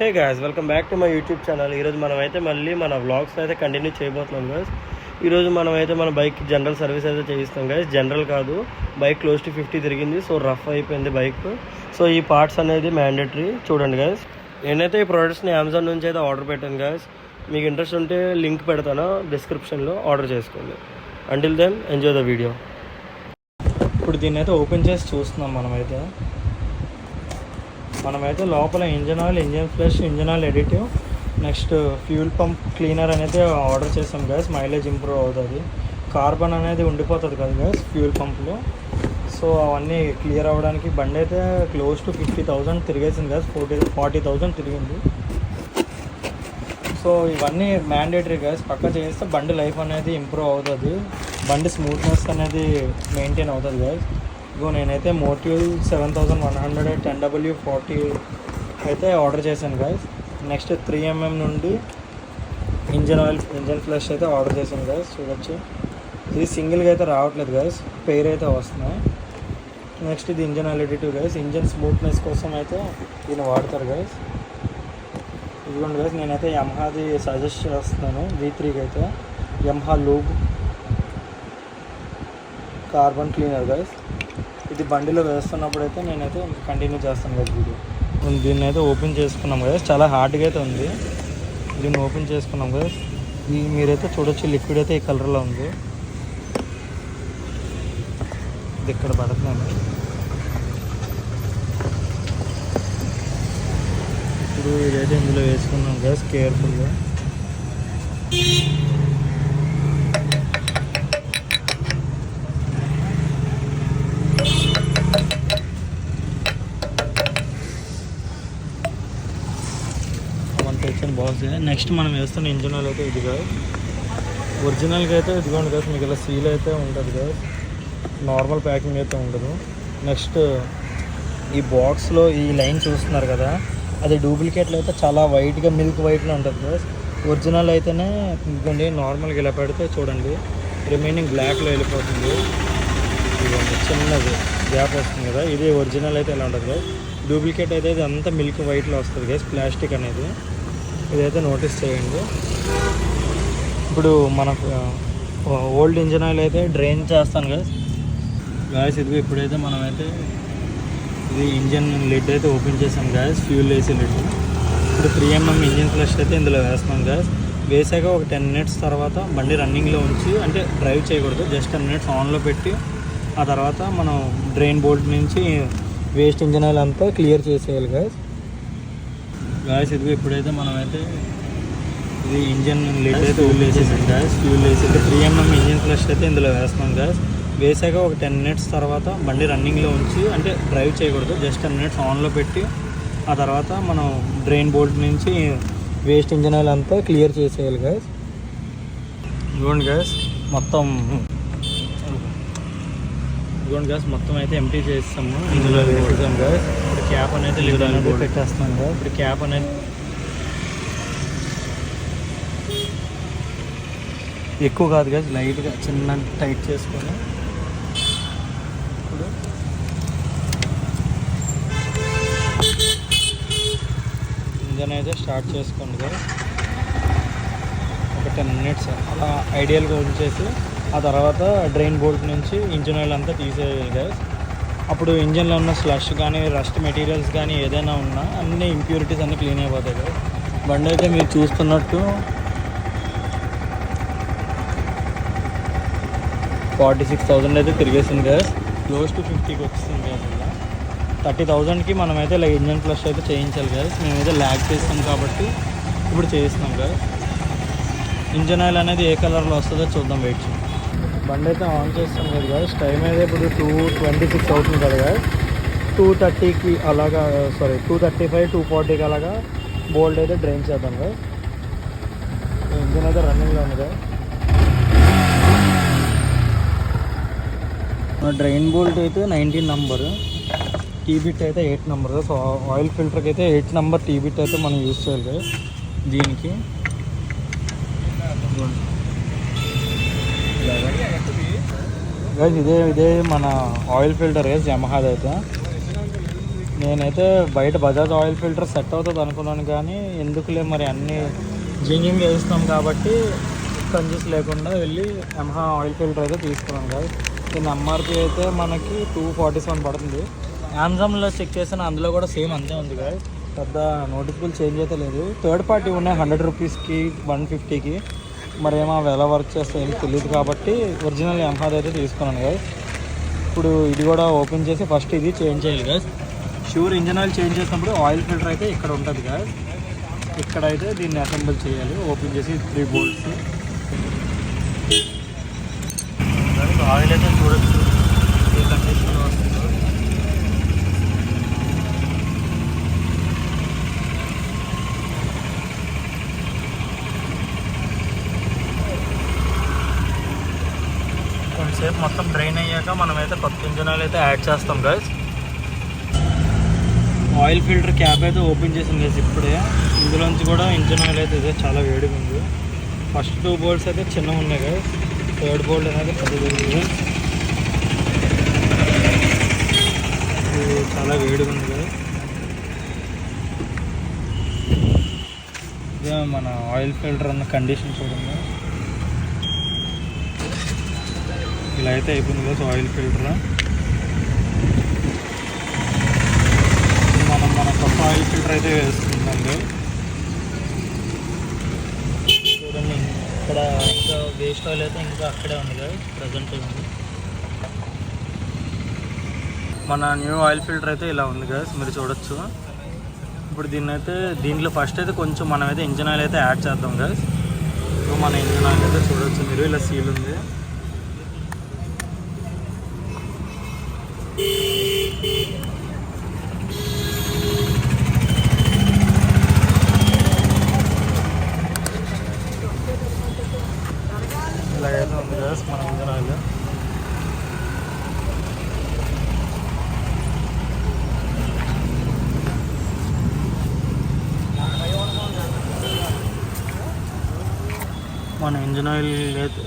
Hey guys, welcome back to my YouTube channel. ఈరోజు మనమైతే మళ్ళీ మన వ్లాగ్స్ అయితే కంటిన్యూ చేయబోతున్నాం గాయ్స్. ఈరోజు మనమైతే మన బైక్ జనరల్ సర్వీస్ అయితే చేయిస్తాం గాయ్స్. జనరల్ కాదు, బైక్ క్లోజ్ టు 50 తిరిగింది, సో రఫ్ అయిపోయింది బైక్. సో ఈ పార్ట్స్ అనేది మ్యాండేటరీ. చూడండి గాయ్స్, నేనైతే ఈ ప్రోడక్ట్స్ని అమెజాన్ నుంచి అయితే ఆర్డర్ పెట్టాను గాయ్స్. మీకు ఇంట్రెస్ట్ ఉంటే లింక్ పెడతాను డిస్క్రిప్షన్లో, ఆర్డర్ చేసుకోండి. Until then enjoy the video. ఇప్పుడు దీన్ని అయితే ఓపెన్ చేసి చూస్తున్నాం. మనమైతే లోపల engine oil, engine flush, engine oil additive, next fuel pump cleaner అనేది ఆర్డర్ చేసాం గాయస్. మైలేజ్ ఇంప్రూవ్ అవుతుంది, కార్బన్ అనేది ఉండిపోతుంది కదా గాయస్ ఫ్యూల్ పంప్లో. సో అవన్నీ క్లియర్ అవ్వడానికి బండి అయితే క్లోజ్ టు 50,000 తిరిగేసింది గాయస్. 40,000 తిరిగింది. సో ఇవన్నీ మ్యాండేటరీ గాయస్. పక్క చేస్తే బండి లైఫ్ అనేది ఇంప్రూవ్ అవుతుంది, బండి స్మూత్నెస్ అనేది మెయింటైన్ అవుతుంది గాయస్. ఇగో నేనైతే మోటివ్ 7100 10W40 అయితే ఆర్డర్ చేశాను గాయస్. నెక్స్ట్ 3mm నుండి ఇంజన్ ఆయిల్, ఇంజన్ ఫ్లష్ అయితే ఆర్డర్ చేశాను గాయస్. చూడొచ్చు, ఇది సింగిల్గా అయితే రావట్లేదు గాయస్, పెయిర్ అయితే వస్తున్నాయి. నెక్స్ట్ ఇది engine oil additive guys. Engine smoothness కోసం అయితే దీన్ని వాడతారు గాయస్. ఇదిగోండి గాయస్, నేనైతే యమహాది సజెస్ట్ చేస్తున్నాను. V3కి అయితే Yamaha lube carbon cleaner guys. ఇది బండిలో వేస్తున్నప్పుడు అయితే నేనైతే కంటిన్యూ చేస్తాను కదా వీడియో. దీన్ని అయితే ఓపెన్ చేసుకున్నాం కదా, చాలా హార్డ్గా అయితే ఉంది. దీన్ని ఓపెన్ చేసుకున్నాం కదా, ఇది మీరైతే చూడొచ్చు, లిక్విడ్ అయితే ఈ కలర్లో ఉంది. ఇది ఇక్కడ పడుతున్నాను. ఇప్పుడు ఇదైతే ఇందులో వేసుకున్నాం కదా కేర్ఫుల్గా. బాగుంది. నెక్స్ట్ మనం వేస్తున్న ఇంజన్ ఆయిల్ అయితే ఇది కాదు, ఒరిజినల్గా అయితే ఇదిగోండి కదా, మీకు ఇలా సీల్ అయితే ఉంటుంది కదా, నార్మల్ ప్యాకింగ్ అయితే ఉండదు. నెక్స్ట్ ఈ బాక్స్లో ఈ లైన్ చూస్తున్నారు కదా, అది డూప్లికేట్లో అయితే చాలా వైట్గా మిల్క్ వైట్లో ఉంటుంది కదా. ఒరిజినల్ అయితేనే ఇదిగోండి నార్మల్గా ఇలా పెడితే చూడండి రిమైనింగ్ బ్లాక్లో వెళ్ళిపోతుంది. ఇదిగోండి చిన్నది గ్యాప్ వస్తుంది కదా, ఇది ఒరిజినల్ అయితే ఇలా ఉంటుంది కదా. డూప్లికేట్ అయితే ఇది అంతా మిల్క్ వైట్లో వస్తుంది కదా, ప్లాస్టిక్ అనేది. ఇదైతే నోటీస్ చేయండి. ఇప్పుడు మనకు ఓల్డ్ ఇంజన్ ఆయిల్ అయితే డ్రైన్ చేస్తాను కదా గాయస్. ఇదిగో ఇప్పుడైతే మనమైతే ఇది ఇంజన్ లిడ్ అయితే ఓపెన్ చేసాం గాయస్, ఫ్యూల్ వేసే లిడ్. ఇప్పుడు 3mm ఇంజన్ ఫ్లష్ అయితే ఇందులో వేస్తాం గాయస్. వేసాక ఒక 10 minutes తర్వాత బండి రన్నింగ్లో ఉంచి, అంటే డ్రైవ్ చేయకూడదు, జస్ట్ 10 minutes ఆన్లో పెట్టి ఆ తర్వాత మనం డ్రైన్ బోల్ట్ నుంచి వేస్ట్ ఇంజన్ ఆయిల్ అంతా క్లియర్ చేసేయాలి గాయస్. ఇదిగో ఇప్పుడైతే మనమైతే ఇది ఇంజన్ లిడ్ అయితే ఫ్యూల్ వేసేసాం గాయస్. ఫ్యూల్ వేసి 3mm ఇంజన్ ఫ్లష్ అయితే ఇందులో వేస్తాం గాయస్. వేసాక ఒక 10 minutes తర్వాత బండి రన్నింగ్లో ఉంచి, అంటే డ్రైవ్ చేయకూడదు, జస్ట్ 10 minutes ఆన్లో పెట్టి ఆ తర్వాత మనం డ్రైన్ బోల్ట్ నుంచి వేస్ట్ ఇంజన్ ఆయిల్ అంతా క్లియర్ చేసేయాలి గాయస్. ఇదిగోండి గాయస్ మొత్తం అయితే ఎంటీ చేస్తాము, ఇందులో వేసేసాం గాయస్. ఇప్పుడు క్యాప్ అనేది లిడ్ పెట్టేస్తున్నాం కదా. ఇప్పుడు క్యాప్ అనేది ఎక్కువ కాదు గాయస్, లైట్గా చిన్న టైట్ చేసుకొని ఇప్పుడు ఇంజన్ అయితే స్టార్ట్ చేసుకోండి గాయస్. ఒక 10 minutes అలా ఐడియల్గా ఉంచేసి ఆ తర్వాత డ్రైన్ బోల్ట్ నుంచి ఇంజన్ ఆయిల్ అంతా తీసేయాలి గాయస్. అప్పుడు ఇంజన్లో ఉన్న స్లష్ కానీ రస్ట్ మెటీరియల్స్ కానీ ఏదైనా ఉన్నా అన్ని ఇంప్యూరిటీస్ అన్నీ క్లీన్ అయిపోతాయి గాయస్. బండి అయితే మీరు చూస్తున్నట్టు 46,000 అయితే తిరిగేసింది గాయస్. క్లోజ్ టు 50కి వచ్చింది గాయస్. ఇలా 30,000కి మనమైతే ఇలా ఇంజన్ ఫ్లష్ అయితే చేయించాలి గాయస్. మేమైతే ల్యాగ్ చేస్తాం కాబట్టి ఇప్పుడు చేయిస్తున్నాం గాయస్. ఇంజన్ ఆయిల్ అనేది ఏ కలర్లో వస్తుందో చూద్దాం, వెయిట్ చేయండి. బండి అయితే ఆన్ చేస్తాం కదా గాయస్. టైం అయితే ఇప్పుడు 2:26 అవుతుంది కదా గాయస్. 2:30కి అలాగా, 2:35 2:40కి అలాగా బోల్ట్ అయితే డ్రైన్ చేద్దాం గాయస్. ఇంజన్ అయితే రన్నింగ్లో ఉంది గాయస్. డ్రైన్ బోల్ట్ అయితే 19 నెంబర్, టీబిట్ అయితే 8 నెంబర్. సో ఆయిల్ ఫిల్టర్కి అయితే 8 నెంబర్ టీబిట్ అయితే మనం యూజ్ చేయాలి గాయస్. దీనికి గాయస్ ఇదే మన ఆయిల్ ఫిల్టర్ గాయస్, యమహాది అయితే. నేనైతే బయట బజాజ్ ఆయిల్ ఫిల్టర్ సెట్ అవుతుంది అనుకున్నాను, కానీ ఎందుకులే మరి అన్నీ జింగింగ్ వేస్తాం కాబట్టి కంజూస్ లేకుండా వెళ్ళి యమహా ఆయిల్ ఫిల్టర్ అయితే తీసుకున్నాను కదా. దీని ఎంఆర్పి అయితే మనకి 247 పడుతుంది. అమెజాన్లో చెక్ చేసిన అందులో కూడా సేమ్ అంతే ఉంది కదా, పెద్ద నోటిఫికల్ చేంజ్ అయితే లేదు. థర్డ్ పార్టీ ఉన్నాయి 100 రూపీస్కి 150కి, మరి ఏమో ఎలా వర్క్ చేస్తే ఏం తెలియదు కాబట్టి ఒరిజినల్ యమహాది అయితే తీసుకున్నాను కదా. ఇప్పుడు ఇది కూడా ఓపెన్ చేసి ఫస్ట్ ఇది చేంజ్ చేయాలి కదా. షూర్ ఇంజన్ ఆయిల్ చేంజ్ చేసినప్పుడు ఆయిల్ ఫిల్టర్ అయితే ఇక్కడ ఉంటుంది కదా, ఇక్కడైతే దీన్ని అసెంబుల్ చేయాలి. ఓపెన్ చేసి 3 bolts ఆయిల్ అయితే చూడొచ్చు ఏ కండిషన్లో వస్తుందో. కొంతసేపు మొత్తం డ్రైన్ అయ్యాక మనమైతే కొత్త ఇంజన్ ఆయిల్ అయితే యాడ్ చేస్తాం గైస్. ఆయిల్ ఫిల్టర్ క్యాప్ అయితే ఓపెన్ చేసింది గైస్ ఇప్పుడే. ఇందులోంచి కూడా ఇంజన్ ఆయిల్ అయితే చాలా వేడిగా ఉంది. ఫస్ట్ 2 bolts అయితే చిన్నగా ఉన్నాయి గైస్, థర్డ్ బోల్ట్ అనేది పెద్దది ఉంది. చాలా వేడిగా ఉంది కదా. ఇదే మన ఆయిల్ ఫిల్టర్ అన్న కండిషన్ చూడండి, ఇలా అయితే అయిపోయింది కదా ఆయిల్ ఫిల్టర్. మన కొత్త ఆయిల్ ఫిల్టర్ అయితే వేసుకుంటాం. చూడండి ఇక్కడ ఇంకా వేస్ట్ ఆయిల్ అయితే ఇంకా అక్కడే ఉంది కదా, ప్రజెంట్ ఉంది. మన న్యూ ఆయిల్ ఫిల్టర్ అయితే ఇలా ఉంది కదా, మీరు చూడొచ్చు. ఇప్పుడు దీంట్లో ఫస్ట్ అయితే కొంచెం మనమైతే ఇంజన్ ఆయిల్ అయితే యాడ్ చేద్దాం కదా. సో మన ఇంజన్ ఆయిల్ అయితే చూడొచ్చు మీరు, ఇలా సీల్ ఉంది. ఇలాగైతే ఉంది కదా మన ఇంజన్ ఆయిల్. మన ఇంజన్ ఆయిల్ అయితే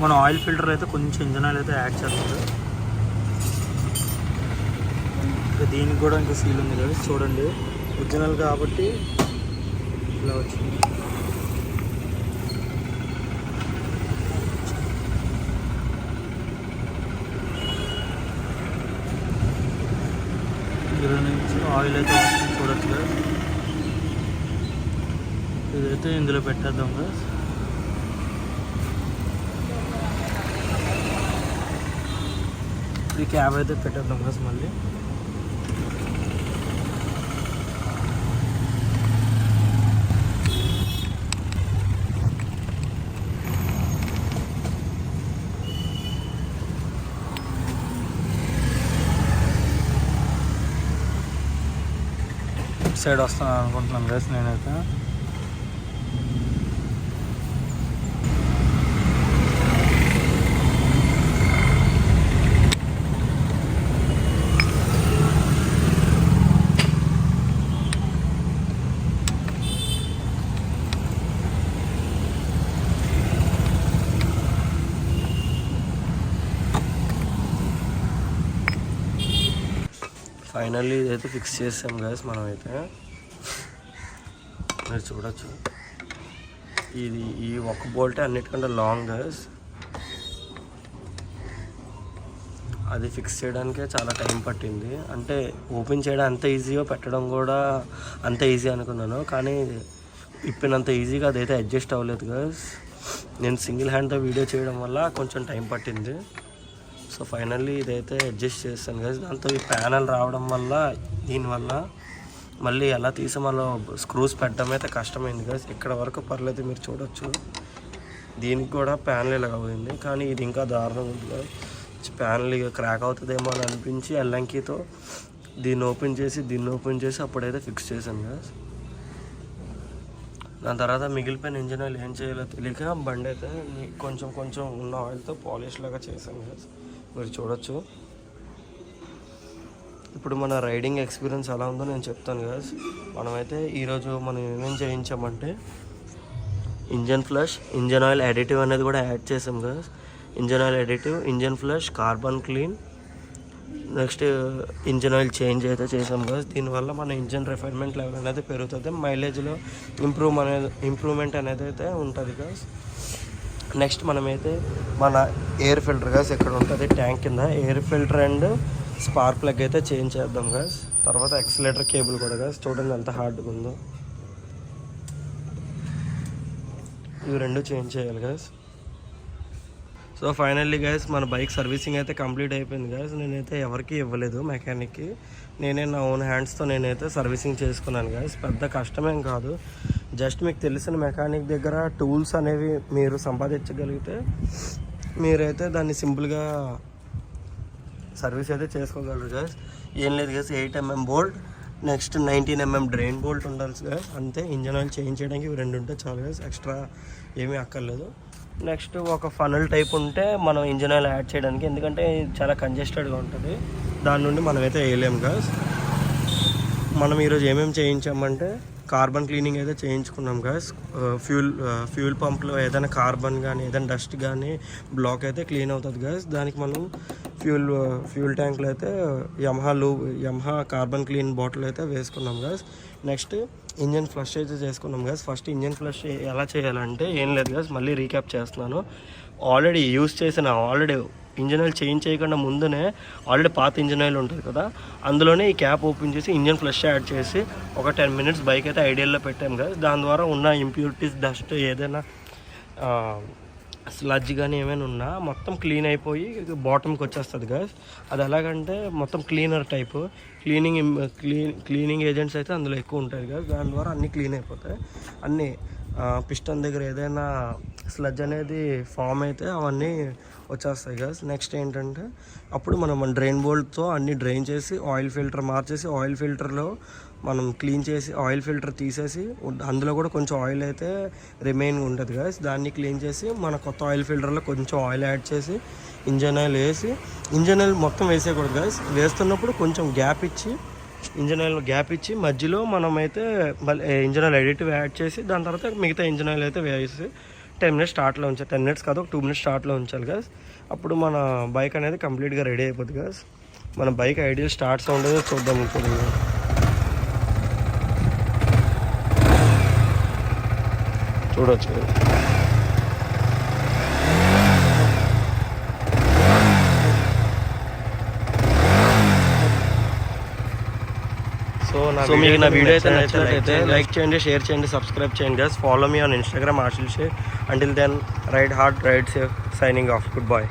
మన ఆయిల్ ఫిల్టర్ అయితే కొంచెం ఇంజన్ ఆయిల్ అయితే యాడ్ చేస్తుంది. దీనికి కూడా ఇంకా సీల్ ఉంది కదా చూడండి, ఒరిజినల్ కాబట్టి ఇలా వచ్చింది. ఇందులో నుంచి ఆయిల్ అయితే వస్తుంది చూడొచ్చు కదా. ఇదైతే ఇందులో పెట్టేద్దాం కదా. ఈ క్యాబ్ అయితే పెట్టేద్దాం కదా మళ్ళీ. సైడ్ వస్తాను అనుకుంటున్నాను గైస్ నేనైతే. ఫైనల్లీ ఇదైతే ఫిక్స్ చేసాం గైస్ మనమైతే. మీరు చూడొచ్చు ఈ ఒక్క బోల్టే అన్నిటికంటే లాంగ్ గైస్. అది ఫిక్స్ చేయడానికే చాలా టైం పట్టింది. అంటే ఓపెన్ చేయడం అంత ఈజీగా పెట్టడం కూడా అంత ఈజీ అనుకున్నాను, కానీ ఇప్పినంత ఈజీగా అదైతే అడ్జస్ట్ అవ్వలేదు గైస్. నేను సింగిల్ హ్యాండ్తో వీడియో చేయడం వల్ల కొంచెం టైం పట్టింది. సో ఫైనల్లీ ఇదైతే అడ్జస్ట్ చేస్తాను గైస్. దాంతో ఈ ప్యానల్ రావడం వల్ల దీనివల్ల మళ్ళీ ఎలా తీసి మళ్ళీ స్క్రూస్ పెట్టడం అయితే కష్టమైంది గైస్. ఇక్కడ వరకు పర్లేదు మీరు చూడొచ్చు. దీనికి కూడా ప్యానల్ ఇలా పోయింది, కానీ ఇది ఇంకా దారుణంగా ఉంది గైస్. ప్యానల్ ఇక క్రాక్ అవుతుందేమో అని అనిపించి ఎల్లంకీతో దీన్ని ఓపెన్ చేసి అప్పుడైతే ఫిక్స్ చేశాను గైస్. దాని తర్వాత మిగిలిపోయిన ఇంజిన్ ఆయిల్ ఏం చేయాలో తెలియక బండి అయితే కొంచెం ఉన్న ఆయిల్తో పాలిష్ లాగా చేశాను గైస్. మీరు చూడొచ్చు. ఇప్పుడు మన రైడింగ్ ఎక్స్పీరియన్స్ ఎలా ఉందో నేను చెప్తాను గైస్. మనమైతే ఈరోజు మనం ఏమేం చేయించామంటే engine flush, engine oil additive అనేది కూడా యాడ్ చేసాం guys. Engine oil additive, engine flush, carbon clean, next engine oil change అయితే చేసాం గైస్. దీనివల్ల మన ఇంజిన్ రిఫైన్మెంట్ లెవెల్ అనేది పెరుగుతుంది, మైలేజ్లో ఇంప్రూవ్మెంట్ అనేది అయితే ఉంటుంది గైస్. నెక్స్ట్ మనమైతే మన ఎయిర్ ఫిల్టర్ గైస్ ఇక్కడ ఉంటుంది ట్యాంక్ కింద. Air filter and spark plug అయితే చేంజ్ చేద్దాం గైస్. తర్వాత ఎక్సలేటర్ కేబుల్ కూడా గైస్, చూడండి ఎంత హార్డ్గా ఉందో. ఇవి రెండు చేంజ్ చేయాలి గైస్. సో ఫైనల్లీ గైస్ మన బైక్ సర్వీసింగ్ అయితే కంప్లీట్ అయిపోయింది గైస్. నేనైతే ఎవరికి ఇవ్వలేదు మెకానిక్కి, నేనే నా ఓన్ హ్యాండ్స్తో నేనైతే సర్వీసింగ్ చేసుకున్నాను గైస్. పెద్ద కష్టమేం కాదు, జస్ట్ మీకు తెలిసిన మెకానిక్ దగ్గర టూల్స్ అనేవి మీరు సంపాదించగలిగితే మీరైతే దాన్ని సింపుల్గా సర్వీస్ అయితే చేసుకోగలరు గైస్. ఏం లేదు guys, 8mm bolt, next 19mm drain bolt ఉండాలి గైస్, అంతే. ఇంజన్ ఆయిల్ చేంజ్ చేయడానికి ఇవి రెండు ఉంటే చాలు గైస్, ఎక్స్ట్రా ఏమీ అక్కర్లేదు. నెక్స్ట్ ఒక ఫనల్ టైప్ ఉంటే మనం ఇంజన్ ఆయిల్ యాడ్ చేయడానికి, ఎందుకంటే చాలా కంజెస్టెడ్గా ఉంటుంది, దాని నుండి మనమైతే వేయలేము గైస్. మనం ఈరోజు ఏమేమి చేయించామంటే కార్బన్ క్లీనింగ్ అయితే చేయించుకున్నాం గైస్. ఫ్యూల్ పంప్లో ఏదైనా కార్బన్ కానీ ఏదైనా డస్ట్ కానీ బ్లాక్ అయితే క్లీన్ అవుతుంది గైస్. దానికి మనం ఫ్యూల్ ట్యాంక్లో అయితే యమహా కార్బన్ క్లీన్ బాటిల్ అయితే వేసుకున్నాం గైస్. నెక్స్ట్ ఇంజన్ ఫ్లష్ అయితే చేసుకున్నాం గైస్. ఫస్ట్ ఇంజన్ ఫ్లష్ ఎలా చేయాలంటే ఏం లేదు గైస్, మళ్ళీ రీక్యాప్ చేస్తున్నాను. ఆల్రెడీ ఇంజన్ ఆయిల్ చేంజ్ చేయకుండా ముందునే ఆల్రెడీ పాత ఇంజన్ ఆయిల్ ఉంటుంది కదా, అందులోనే ఈ క్యాప్ ఓపెన్ చేసి ఇంజన్ ఫ్లష్ యాడ్ చేసి ఒక 10 minutes బైక్ అయితే ఐడియల్లో పెట్టాం కదా. దాని ద్వారా ఉన్న ఇంప్యూరిటీస్, డస్ట్, ఏదైనా స్లడ్జ్ కానీ ఏమైనా ఉన్నా మొత్తం క్లీన్ అయిపోయి బాటమ్కి వచ్చేస్తుంది గైస్. అది ఎలాగంటే మొత్తం క్లీనర్ టైపు క్లీనింగ్ ఏజెంట్స్ అయితే అందులో ఎక్కువ ఉంటాయి గైస్. దాని ద్వారా అన్నీ క్లీన్ అయిపోతాయి. అన్నీ పిస్టన్ దగ్గర ఏదైనా స్లడ్జ్ అనేది ఫామ్ అయితే అవన్నీ వచ్చేస్తాయి గైస్. నెక్స్ట్ ఏంటంటే అప్పుడు మనం డ్రైన్ బోల్ట్తో అన్నీ డ్రైన్ చేసి ఆయిల్ ఫిల్టర్ మార్చేసి, ఆయిల్ ఫిల్టర్లో మనం క్లీన్ చేసి ఆయిల్ ఫిల్టర్ తీసేసి అందులో కూడా కొంచెం ఆయిల్ అయితే రిమైన్ ఉంటుంది గైస్. దాన్ని క్లీన్ చేసి మన కొత్త ఆయిల్ ఫిల్టర్లో కొంచెం ఆయిల్ యాడ్ చేసి ఇంజన్ ఆయిల్ వేసి, ఇంజన్ ఆయిల్ మొత్తం వేసేయకూడదు గైస్, వేస్తున్నప్పుడు కొంచెం ఇంజన్ ఆయిల్ గ్యాప్ ఇచ్చి మధ్యలో మనమైతే ఇంజన్ ఆయిల్ అడిటివ్ యాడ్ చేసి దాని తర్వాత మిగతా ఇంజన్ ఆయిల్ అయితే వేసి 10 minutes స్టార్ట్లో ఉంచాలి. 10 minutes కాదు, ఒక 2 minutes స్టార్ట్లో ఉంచాలి గైస్. అప్పుడు మన బైక్ అనేది కంప్లీట్గా రెడీ అయిపోతుంది గైస్. మన బైక్ ఐడియల్ స్టార్ట్ సౌండ్ అయితే చూద్దాం ఇప్పుడు. చూడొచ్చు. సో మీకు నా వీడియో అయితే నచ్చినట్లయితే లైక్ చేయండి, షేర్ చేయండి, సబ్స్క్రైబ్ చేయండి guys. Follow me on Instagram Ashil Shaik. Until then ride hard, ride safe, signing off. Good by.